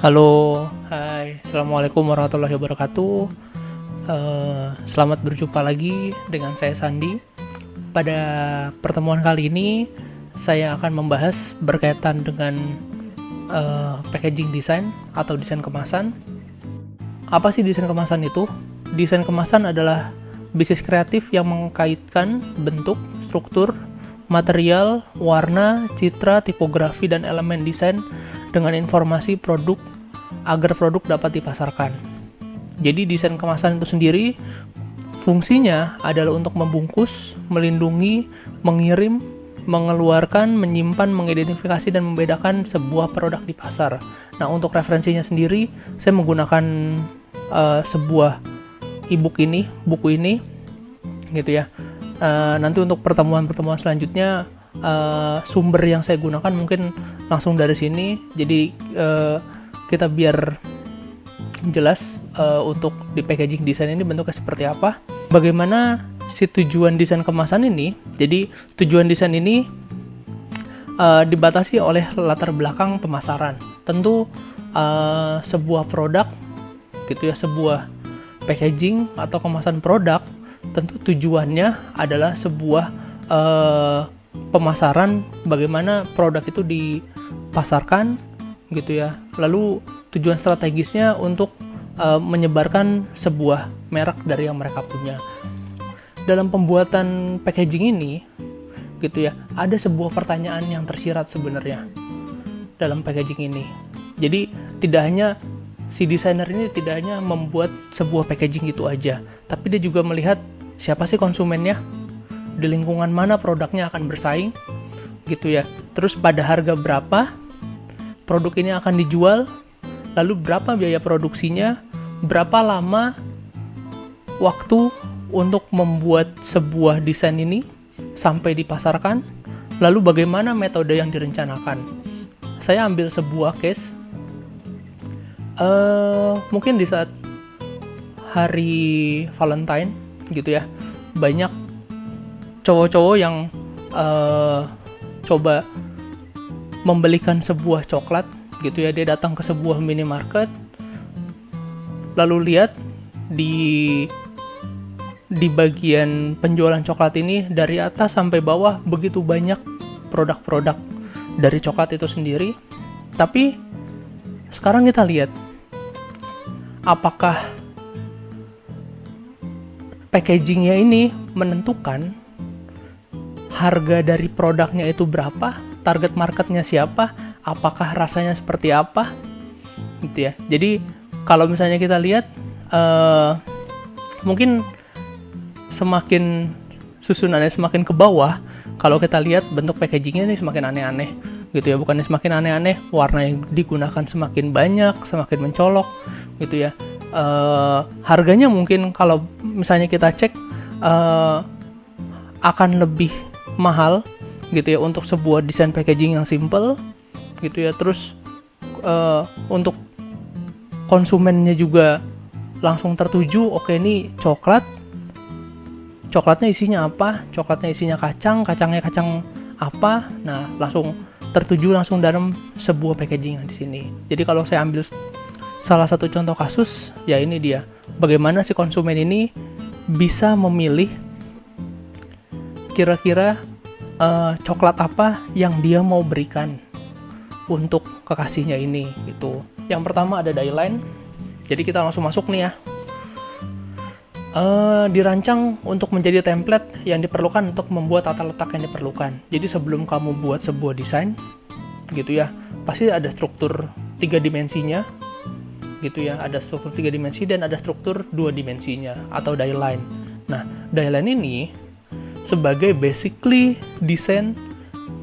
Halo, hai, assalamualaikum warahmatullahi wabarakatuh. Selamat berjumpa lagi dengan saya Sandi. Pada pertemuan kali ini, saya akan membahas berkaitan dengan packaging design atau desain kemasan. Apa sih desain kemasan itu? Desain kemasan adalah bisnis kreatif yang mengkaitkan bentuk, struktur, material, warna, citra, tipografi, dan elemen desain dengan informasi produk agar produk dapat dipasarkan. Jadi desain kemasan itu sendiri fungsinya adalah untuk membungkus, melindungi, mengirim, mengeluarkan, menyimpan, mengidentifikasi, dan membedakan sebuah produk di pasar. Nah, untuk referensinya sendiri, saya menggunakan sebuah buku ini, gitu ya. Nanti untuk pertemuan-pertemuan selanjutnya, sumber yang saya gunakan mungkin langsung dari sini. Jadi kita biar jelas untuk di packaging desain ini bentuknya seperti apa. Bagaimana si tujuan desain kemasan ini? Jadi tujuan desain ini dibatasi oleh latar belakang pemasaran. Tentu sebuah produk gitu ya, sebuah packaging atau kemasan produk tentu tujuannya adalah sebuah pemasaran, bagaimana produk itu dipasarkan gitu ya. Lalu tujuan strategisnya untuk menyebarkan sebuah merek dari yang mereka punya. Dalam pembuatan packaging ini gitu ya, ada sebuah pertanyaan yang tersirat sebenarnya dalam packaging ini. Jadi tidak hanya si desainer ini tidak hanya membuat sebuah packaging itu aja, tapi dia juga melihat siapa sih konsumennya, di lingkungan mana produknya akan bersaing gitu ya. Terus pada harga berapa produk ini akan dijual, lalu berapa biaya produksinya, berapa lama waktu untuk membuat sebuah desain ini sampai dipasarkan, lalu bagaimana metode yang direncanakan. Saya ambil sebuah case, mungkin di saat hari Valentine gitu ya, banyak cowok-cowok yang coba membelikan sebuah coklat gitu ya. Dia datang ke sebuah minimarket, lalu lihat di bagian penjualan coklat ini dari atas sampai bawah begitu banyak produk-produk dari coklat itu sendiri. Tapi sekarang kita lihat, apakah packagingnya ini menentukan harga dari produknya itu berapa, target marketnya siapa, apakah rasanya seperti apa gitu ya. Jadi kalau misalnya kita lihat mungkin semakin susunannya semakin ke bawah, kalau kita lihat bentuk packagingnya ini semakin aneh-aneh gitu ya. Bukannya semakin aneh-aneh, warna yang digunakan semakin banyak, semakin mencolok gitu ya. Harganya mungkin kalau misalnya kita cek akan lebih mahal gitu ya untuk sebuah desain packaging yang simple gitu ya. Terus untuk konsumennya juga langsung tertuju, oke ini coklatnya isinya apa, coklatnya isinya kacangnya kacang apa. Nah, langsung tertuju langsung dalam sebuah packaging di sini. Jadi kalau saya ambil salah satu contoh kasus, ya ini dia, bagaimana si konsumen ini bisa memilih kira-kira coklat apa yang dia mau berikan untuk kekasihnya ini gitu. Yang pertama ada die line. Jadi kita langsung masuk nih ya. Dirancang untuk menjadi template yang diperlukan untuk membuat tata letak yang diperlukan. Jadi sebelum kamu buat sebuah desain gitu ya, pasti ada struktur 3 dimensinya gitu ya. Ada struktur 3 dimensi dan ada struktur 2 dimensinya atau die line. Nah, die line ini sebagai basically desain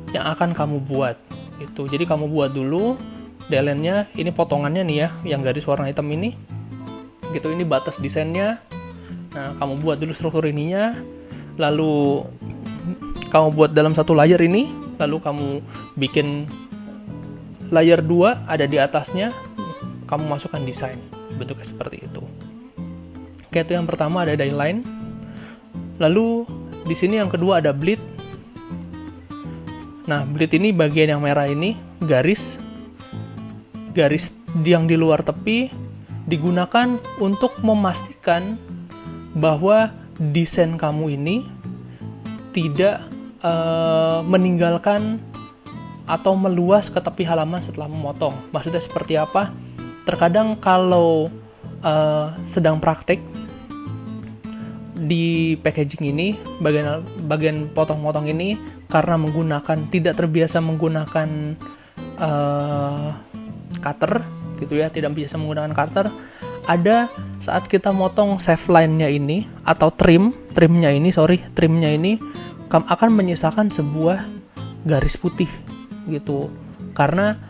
yang akan kamu buat gitu. Jadi kamu buat dulu die line-nya, ini potongannya nih ya, yang garis warna hitam ini gitu, ini batas desainnya. Nah, kamu buat dulu struktur ininya, lalu kamu buat dalam satu layer ini, lalu kamu bikin layer 2 ada di atasnya, kamu masukkan desain, bentuknya seperti itu. Oke, itu yang pertama ada die line. Lalu di sini yang kedua ada bleed. Nah, bleed ini bagian yang merah ini, garis yang di luar tepi digunakan untuk memastikan bahwa desain kamu ini tidak meninggalkan atau meluas ke tepi halaman setelah memotong. Maksudnya seperti apa? Terkadang kalau sedang praktik di packaging ini, bagian potong-potong ini, karena tidak terbiasa menggunakan cutter gitu ya, tidak biasa menggunakan cutter, ada saat kita motong shaft line-nya ini atau trimnya ini akan menyisakan sebuah garis putih gitu, karena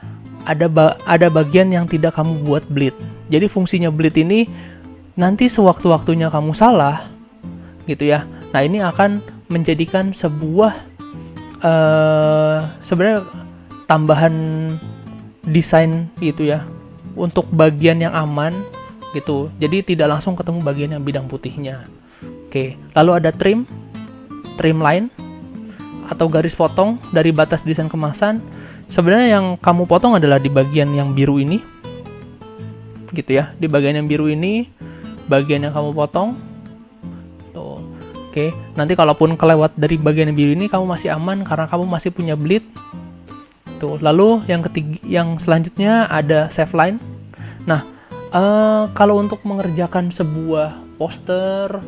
ada bagian yang tidak kamu buat bleed. Jadi fungsinya bleed ini nanti sewaktu-waktunya kamu salah gitu ya, nah ini akan menjadikan sebuah sebenarnya tambahan desain gitu ya, untuk bagian yang aman gitu, jadi tidak langsung ketemu bagian yang bidang putihnya. Oke, lalu ada trim line atau garis potong dari batas desain kemasan. Sebenarnya yang kamu potong adalah di bagian yang biru ini gitu ya, di bagian yang biru ini bagian yang kamu potong tuh. Oke, nanti kalaupun kelewat dari bagian yang biru ini, kamu masih aman karena kamu masih punya bleed tuh. Lalu yang selanjutnya ada shaft line. Nah, kalau untuk mengerjakan sebuah poster,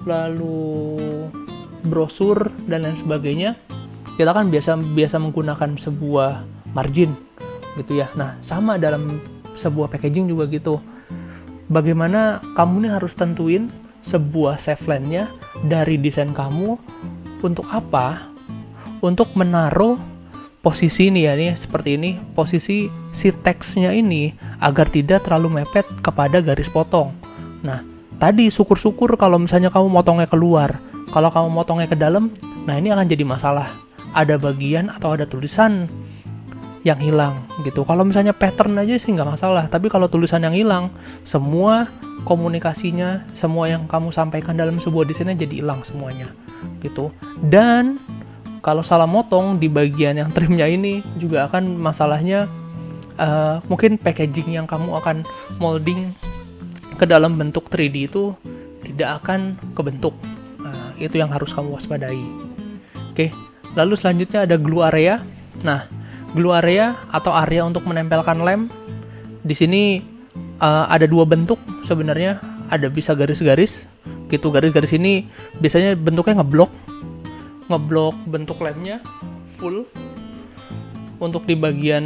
lalu brosur dan lain sebagainya, kita kan biasa menggunakan sebuah margin gitu ya. Nah, sama dalam sebuah packaging juga gitu. Bagaimana kamu nih harus tentuin sebuah shaft line-nya dari desain kamu untuk apa? Untuk menaruh posisi ini ya, nih seperti ini, posisi si teksnya ini agar tidak terlalu mepet kepada garis potong. Nah, tadi syukur-syukur kalau misalnya kamu motongnya keluar, kalau kamu motongnya ke dalam, nah ini akan jadi masalah. Ada bagian atau ada tulisan yang hilang gitu. Kalau misalnya pattern aja sih nggak masalah, tapi kalau tulisan yang hilang, semua komunikasinya, semua yang kamu sampaikan dalam sebuah desainnya jadi hilang semuanya gitu. Dan kalau salah motong di bagian yang trimnya ini juga akan masalahnya, mungkin packaging yang kamu akan molding ke dalam bentuk 3D itu tidak akan kebentuk. Nah, itu yang harus kamu waspadai. Oke, lalu selanjutnya ada glue area. Nah, glue area atau area untuk menempelkan lem. Di sini ada dua bentuk sebenarnya. Ada bisa garis-garis gitu. Garis-garis ini biasanya bentuknya ngeblok bentuk lemnya full untuk di bagian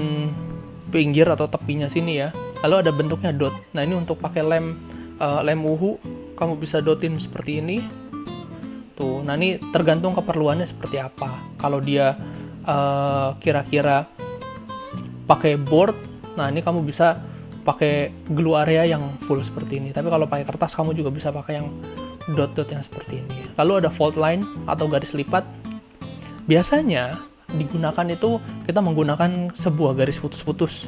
pinggir atau tepinya sini ya. Lalu ada bentuknya dot. Nah, ini untuk pakai lem uhu, kamu bisa dotin seperti ini tuh. Nah, ini tergantung keperluannya seperti apa. Kalau dia kira-kira pakai board, nah ini kamu bisa pakai glue area yang full seperti ini. Tapi kalau pakai kertas, kamu juga bisa pakai yang dot-dot yang seperti ini. Lalu ada fold line atau garis lipat. Biasanya digunakan itu kita menggunakan sebuah garis putus-putus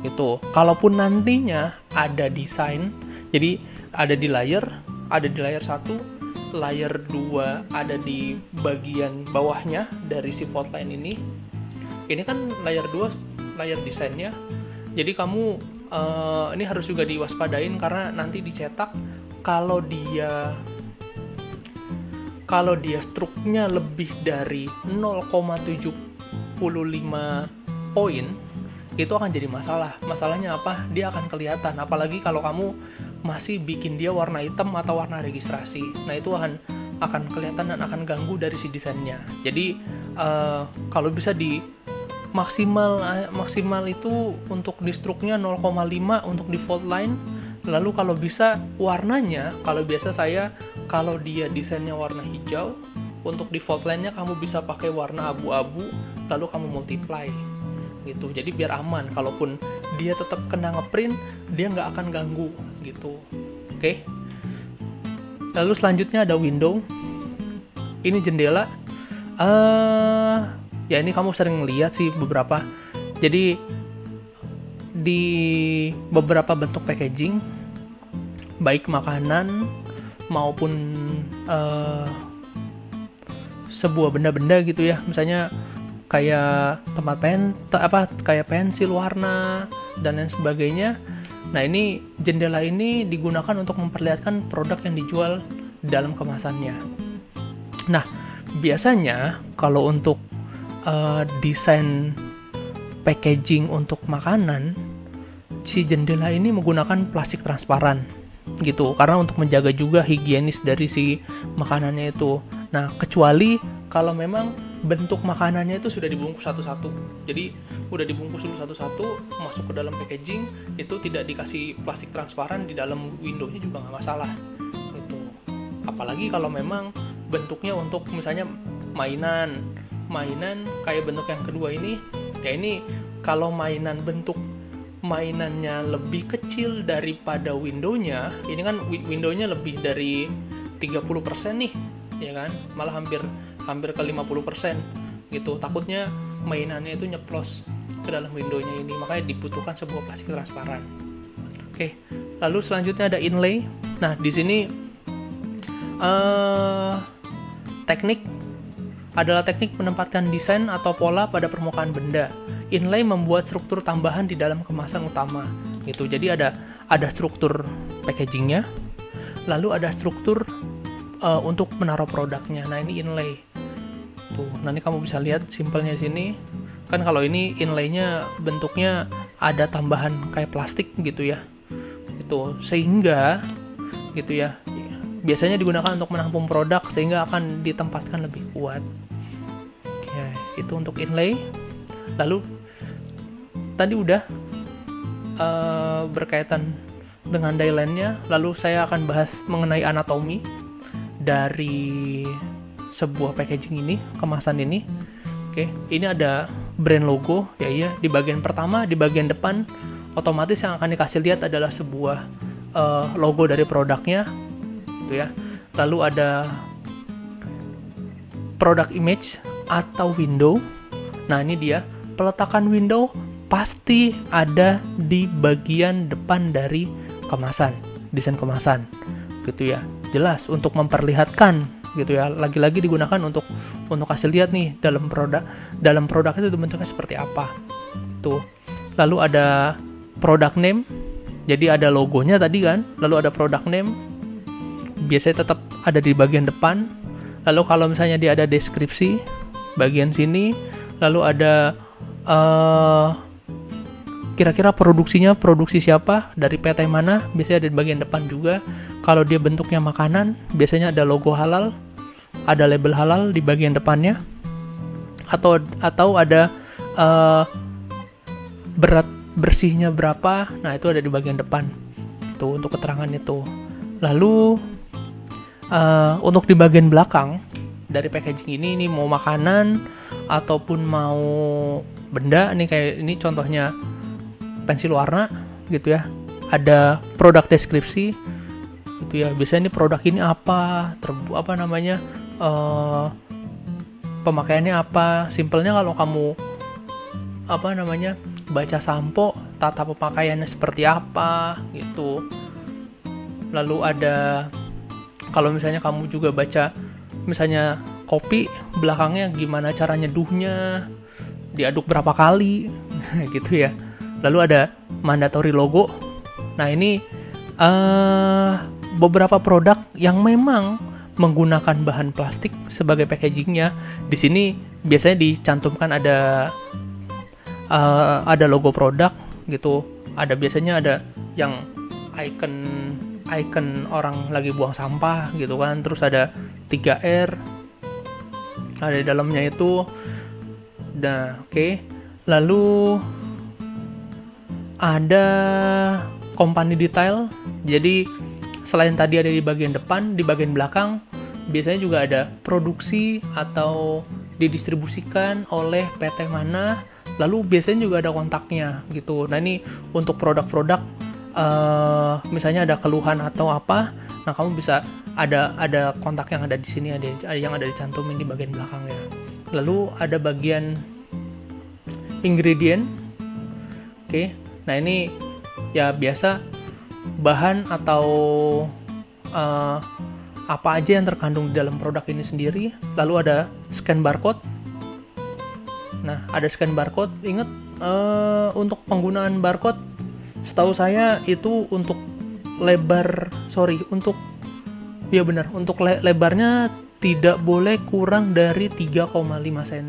gitu. Kalaupun nantinya ada desain, jadi ada di layer 1, layer 2 ada di bagian bawahnya dari si fold line ini. Ini kan layer 2 layer desainnya. Jadi kamu ini harus juga diwaspadain karena nanti dicetak kalau dia struknya lebih dari 0,75 poin, itu akan jadi masalah. Masalahnya apa? Dia akan kelihatan, apalagi kalau kamu masih bikin dia warna hitam atau warna registrasi. Nah, itu akan kelihatan dan akan ganggu dari si desainnya. Jadi kalau bisa di maksimal itu untuk di struknya 0,5 untuk di fold line. Lalu kalau bisa warnanya, kalau biasa kalau dia desainnya warna hijau, untuk di fold line-nya kamu bisa pakai warna abu-abu, lalu kamu multiply gitu. Jadi biar aman, kalaupun dia tetap kena ngeprint, dia nggak akan ganggu gitu. Oke. Lalu selanjutnya ada window. Ini jendela. Ya ini kamu sering lihat sih beberapa. Jadi di beberapa bentuk packaging, baik makanan maupun sebuah benda-benda gitu ya, misalnya kayak kayak pensil warna, dan lain sebagainya. Nah, ini jendela ini digunakan untuk memperlihatkan produk yang dijual di dalam kemasannya. Nah, biasanya kalau untuk desain packaging untuk makanan, si jendela ini menggunakan plastik transparan gitu, karena untuk menjaga juga higienis dari si makanannya itu. Nah, kecuali kalau memang bentuk makanannya itu sudah dibungkus satu-satu, jadi udah dibungkus dulu satu-satu, masuk ke dalam packaging, itu tidak dikasih plastik transparan di dalam windownya juga nggak masalah gitu. Apalagi kalau memang bentuknya untuk misalnya mainan kayak bentuk yang kedua ini, kayak ini kalau bentuk mainannya lebih kecil daripada windownya, ini kan windownya lebih dari 30% nih, ya kan, malah hampir ke 50% gitu. Takutnya mainannya itu nyeplos ke dalam windownya ini, makanya dibutuhkan sebuah plastik transparan. Oke, lalu selanjutnya ada inlay. Nah, di sini teknik menempatkan desain atau pola pada permukaan benda. Inlay membuat struktur tambahan di dalam kemasan utama gitu. Jadi ada struktur packagingnya, lalu ada struktur untuk menaruh produknya. Nah, ini inlay tuh. Nanti kamu bisa lihat simpelnya di sini kan. Kalau ini inlaynya bentuknya ada tambahan kayak plastik gitu ya, itu sehingga gitu ya, biasanya digunakan untuk menampung produk sehingga akan ditempatkan lebih kuat. Oke, itu untuk inlay. Lalu tadi udah berkaitan dengan dyeline-nya. Lalu saya akan bahas mengenai anatomi dari sebuah packaging ini, kemasan ini. Oke, ini ada brand logo ya, iya. Di bagian pertama, di bagian depan, otomatis yang akan dikasih lihat adalah sebuah logo dari produknya gitu ya. Lalu ada product image atau window. Nah, ini dia peletakan window pasti ada di bagian depan dari kemasan, desain kemasan gitu ya. Jelas untuk memperlihatkan gitu ya. Lagi-lagi digunakan untuk kasih lihat nih dalam produk itu bentuknya seperti apa. Tuh. Lalu ada product name. Jadi ada logonya tadi kan. Lalu ada product name. Biasanya tetap ada di bagian depan. Lalu kalau misalnya dia ada deskripsi bagian sini, lalu ada kira-kira produksi siapa, dari PT mana, biasanya ada di bagian depan juga. Kalau dia bentuknya makanan, biasanya ada logo halal, ada label halal di bagian depannya, atau ada berat bersihnya berapa, nah itu ada di bagian depan itu untuk keterangan itu. Lalu untuk di bagian belakang dari packaging ini mau makanan ataupun mau benda, nih kayak ini contohnya pensil warna gitu ya, ada produk deskripsi gitu ya. Biasanya ini produk ini apa, pemakaiannya apa. Simpelnya kalau kamu baca sampo, tata pemakaiannya seperti apa gitu. Lalu ada, kalau misalnya kamu juga baca misalnya kopi, belakangnya gimana cara nyeduhnya, diaduk berapa kali gitu ya. Lalu ada mandatory logo. Nah, ini beberapa produk yang memang menggunakan bahan plastik sebagai packagingnya. Di sini biasanya dicantumkan ada logo produk gitu. Biasanya ada yang icon orang lagi buang sampah gitu kan. Terus ada 3R ada di dalamnya itu. Nah, oke. Lalu ada company detail. Jadi selain tadi ada di bagian depan, di bagian belakang biasanya juga ada produksi atau didistribusikan oleh PT mana. Lalu biasanya juga ada kontaknya gitu. Nah, ini untuk produk-produk misalnya ada keluhan atau apa, nah kamu bisa ada kontak yang ada di sini, ada yang ada dicantumin di bagian belakangnya. Lalu ada bagian ingredient. Oke. Nah, ini ya biasa bahan atau apa aja yang terkandung di dalam produk ini sendiri. Lalu ada scan barcode. Nah, ada scan barcode. Ingat untuk penggunaan barcode Setahu saya itu untuk lebar, untuk lebarnya tidak boleh kurang dari 3,5 cm.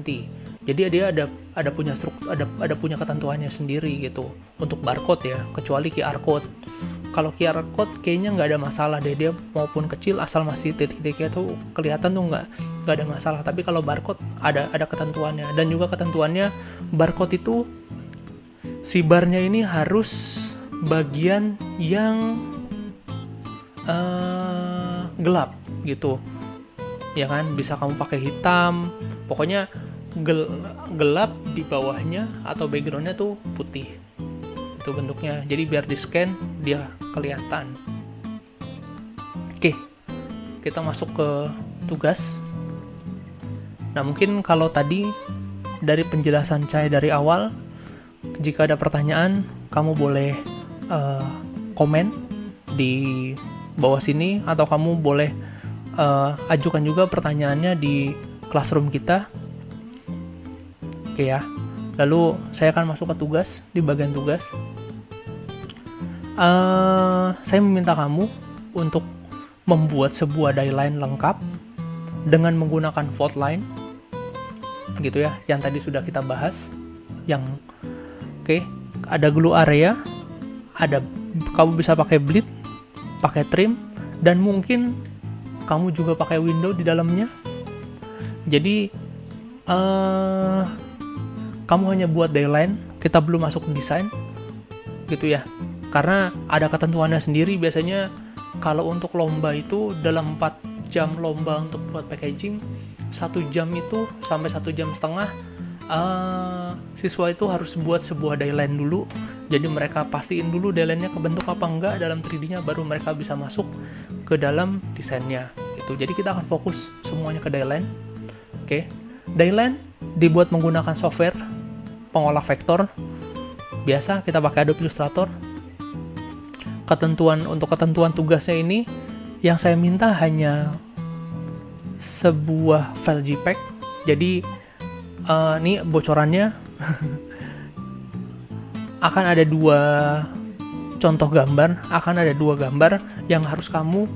Jadi dia ada punya ketentuannya sendiri gitu untuk barcode ya, kecuali QR code. Kalau QR code kayaknya nggak ada masalah deh, dia maupun kecil asal masih titik-titiknya tuh kelihatan tuh nggak ada masalah. Tapi kalau barcode ada ketentuannya, dan juga ketentuannya barcode itu si barnya ini harus bagian yang gelap gitu ya kan, bisa kamu pakai hitam, pokoknya gelap di bawahnya atau backgroundnya tuh putih itu bentuknya, jadi biar di scan dia kelihatan. Oke, kita masuk ke tugas. Nah, mungkin kalau tadi dari penjelasan saya dari awal, jika ada pertanyaan kamu boleh komen di bawah sini, atau kamu boleh ajukan juga pertanyaannya di classroom kita. Oke ya. Lalu saya akan masuk ke tugas, di bagian tugas. Saya meminta kamu untuk membuat sebuah dieline lengkap dengan menggunakan fault line, gitu ya, yang tadi sudah kita bahas. Oke, ada glue area, kamu bisa pakai bleed, pakai trim, dan mungkin kamu juga pakai window di dalamnya. Jadi kamu hanya buat dieline, kita belum masuk desain, gitu ya. Karena ada ketentuannya sendiri. Biasanya kalau untuk lomba itu dalam 4 jam lomba untuk buat packaging, 1 jam itu sampai 1 jam setengah siswa itu harus buat sebuah dieline dulu. Jadi mereka pastiin dulu dieline-nya kebentuk apa enggak dalam 3D-nya, baru mereka bisa masuk ke dalam desainnya gitu. Jadi kita akan fokus semuanya ke dieline. Oke. Dieline dibuat menggunakan software pengolah vektor. Biasa kita pakai Adobe Illustrator. Untuk ketentuan tugasnya ini, yang saya minta hanya sebuah file JPEG. Jadi ini bocorannya akan ada 2 contoh gambar, yang harus kamu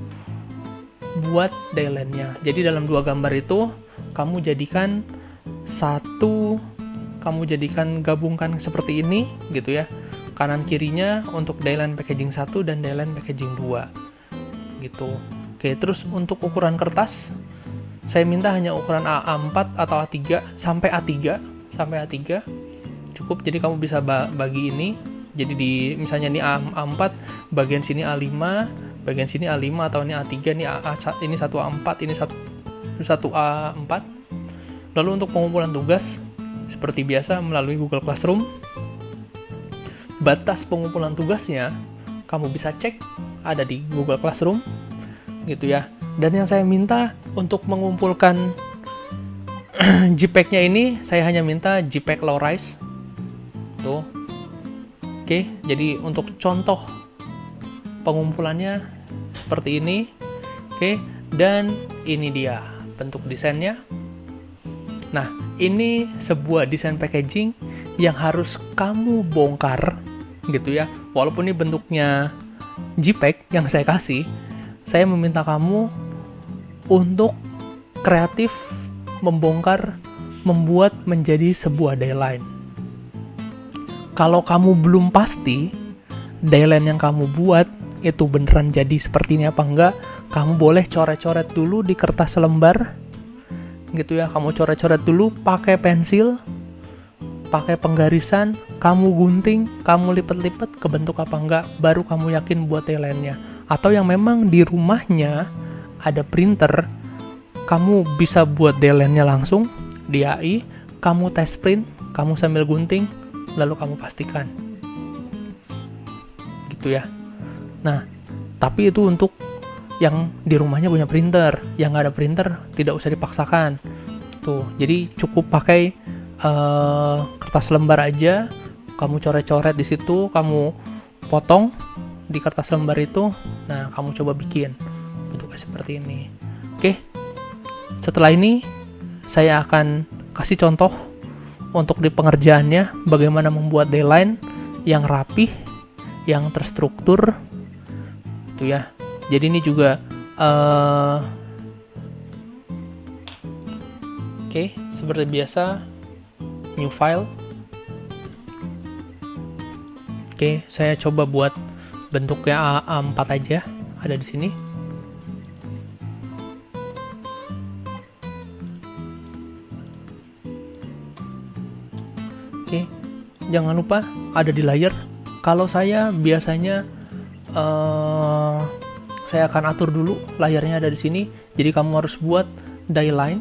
buat dieline-nya. Jadi dalam 2 gambar itu kamu gabungkan seperti ini gitu ya. Kanan kirinya untuk dieline packaging 1 dan dieline packaging 2 gitu. Oke, terus untuk ukuran kertas saya minta hanya ukuran A4 atau A3 sampai A3 cukup. Jadi kamu bisa bagi ini. Jadi misalnya ini A4, bagian sini A5, bagian sini A5, atau ini A3, ini 1 A4, ini 1 A4. Lalu untuk pengumpulan tugas seperti biasa melalui Google Classroom. Batas pengumpulan tugasnya kamu bisa cek ada di Google Classroom gitu ya. Dan yang saya minta untuk mengumpulkan JPEG-nya ini, saya hanya minta JPEG low res tuh. Oke, jadi untuk contoh pengumpulannya seperti ini. Oke, dan ini dia bentuk desainnya. Nah, ini sebuah desain packaging yang harus kamu bongkar gitu ya. Walaupun ini bentuknya JPEG yang saya kasih, saya meminta kamu untuk kreatif membongkar, membuat menjadi sebuah dieline. Kalau kamu belum pasti dieline yang kamu buat itu beneran jadi seperti ini apa enggak, kamu boleh coret-coret dulu di kertas lembar gitu ya. Kamu coret-coret dulu pakai pensil, pakai penggarisan, kamu gunting, kamu lipet-lipet kebentuk apa enggak, baru kamu yakin buat dieline-nya. Atau yang memang di rumahnya ada printer, kamu bisa buat dieline-nya langsung di AI, kamu test print, kamu sambil gunting, lalu kamu pastikan gitu ya. Nah, tapi itu untuk yang di rumahnya punya printer. Yang nggak ada printer tidak usah dipaksakan tuh. Jadi cukup pakai kertas lembar aja, kamu coret-coret di situ, kamu potong di kertas lembar itu. Nah, kamu coba bikin bentuknya seperti ini. Oke, setelah ini saya akan kasih contoh untuk di pengerjaannya bagaimana membuat dieline yang rapih, yang terstruktur itu ya. Jadi ini juga oke, seperti biasa, new file. Oke, saya coba buat bentuknya A4 aja, ada di sini. Oke, jangan lupa ada di layer. Kalau saya biasanya saya akan atur dulu layarnya ada di sini. Jadi kamu harus buat die line.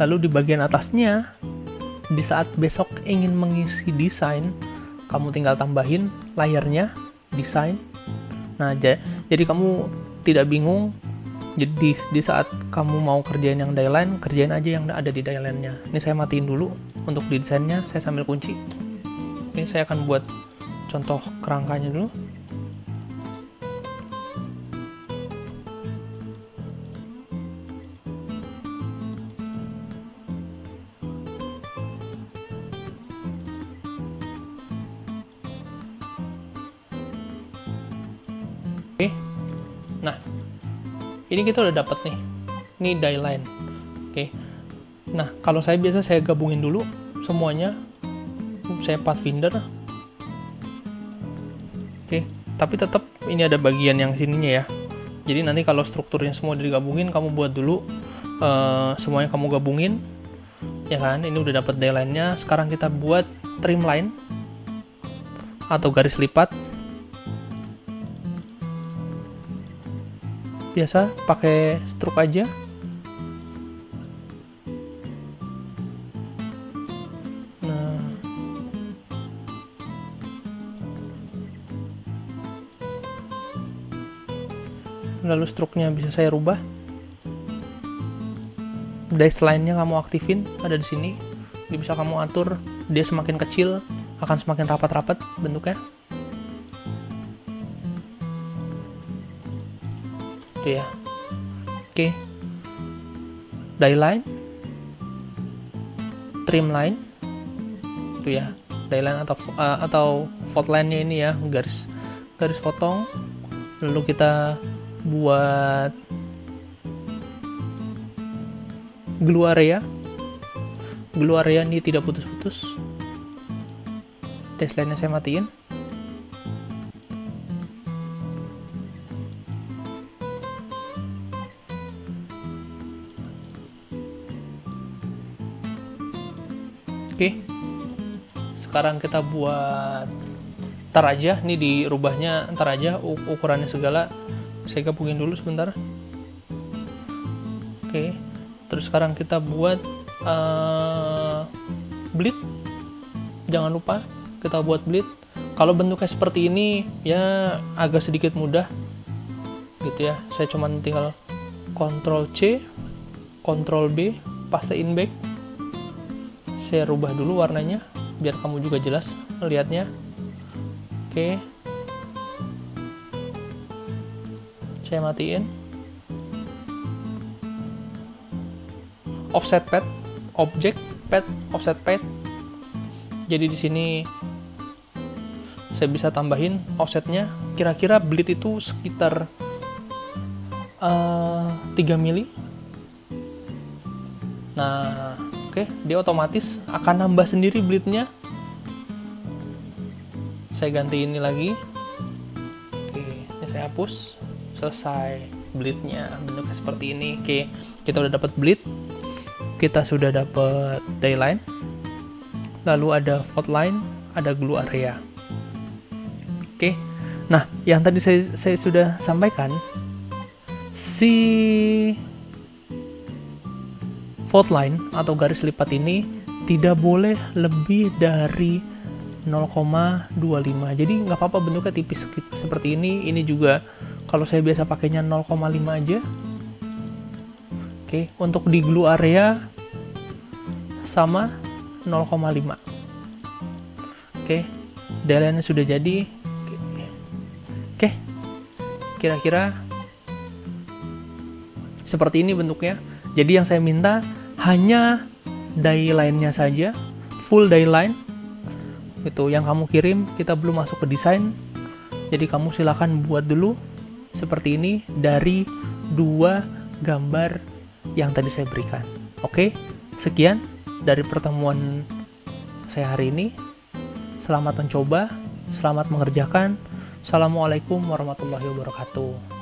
Lalu di bagian atasnya, di saat besok ingin mengisi desain, kamu tinggal tambahin layarnya, desain. Nah, jadi kamu tidak bingung. Jadi di saat kamu mau kerjain yang die line, kerjain aja yang ada di die line-nya. Ini saya matiin dulu untuk di desainnya, saya sambil kunci. Ini saya akan buat contoh kerangkanya dulu. Oke, nah ini kita udah dapat nih, ini die line. Oke, nah kalau saya biasa saya gabungin dulu semuanya, saya pathfinder. Oke, tapi tetap ini ada bagian yang sininya ya. Jadi nanti kalau strukturnya semua digabungin, kamu buat dulu semuanya kamu gabungin, ya kan? Ini udah dapat die line-nya. Sekarang kita buat trim line atau garis lipat. Biasa pakai stroke aja. Nah, lalu stroke-nya bisa saya rubah. Dash line-nya kamu aktifin, ada di sini. Dia bisa kamu atur, dia semakin kecil akan semakin rapat-rapat bentuknya. Ya. Oke. Die line, trim line, itu ya. Die line atau fold line-nya ini ya, garis potong. Lalu kita buat glue area. Glue area ini tidak putus-putus. Dash line-nya saya matiin. Oke, sekarang kita buat ntar aja, ini dirubahnya ntar aja ukurannya segala, saya gabungin dulu sebentar. Oke, terus sekarang kita buat bleed, jangan lupa kita buat bleed. Kalau bentuknya seperti ini ya agak sedikit mudah gitu ya, saya cuman tinggal Ctrl C, Ctrl B, pastein back. Saya rubah dulu warnanya biar kamu juga jelas melihatnya. Oke, saya matiin. Offset pad, object pad, offset pad. Jadi di sini saya bisa tambahin offsetnya. Kira-kira bleed itu sekitar 3 mili. Nah, oke, dia otomatis akan nambah sendiri bleednya. Saya ganti ini lagi. Oke, ini saya hapus. Selesai bleednya, bentuknya seperti ini. Oke, kita udah dapat bleed. Kita sudah dapat die line. Lalu ada fold line, ada glue area. Oke, nah yang tadi saya sudah sampaikan, si fold line atau garis lipat ini tidak boleh lebih dari 0,25. Jadi nggak apa-apa bentuknya tipis seperti ini. Ini juga kalau saya biasa pakainya 0,5 aja. Oke, untuk di glue area sama 0,5. Oke, die line sudah jadi. Oke, kira-kira seperti ini bentuknya. Jadi yang saya minta hanya die line-nya saja, full die line. Itu yang kamu kirim, kita belum masuk ke desain, Jadi kamu silakan buat dulu seperti ini dari 2 gambar yang tadi saya berikan. Oke, sekian dari pertemuan saya hari ini. Selamat mencoba, selamat mengerjakan. Assalamualaikum warahmatullahi wabarakatuh.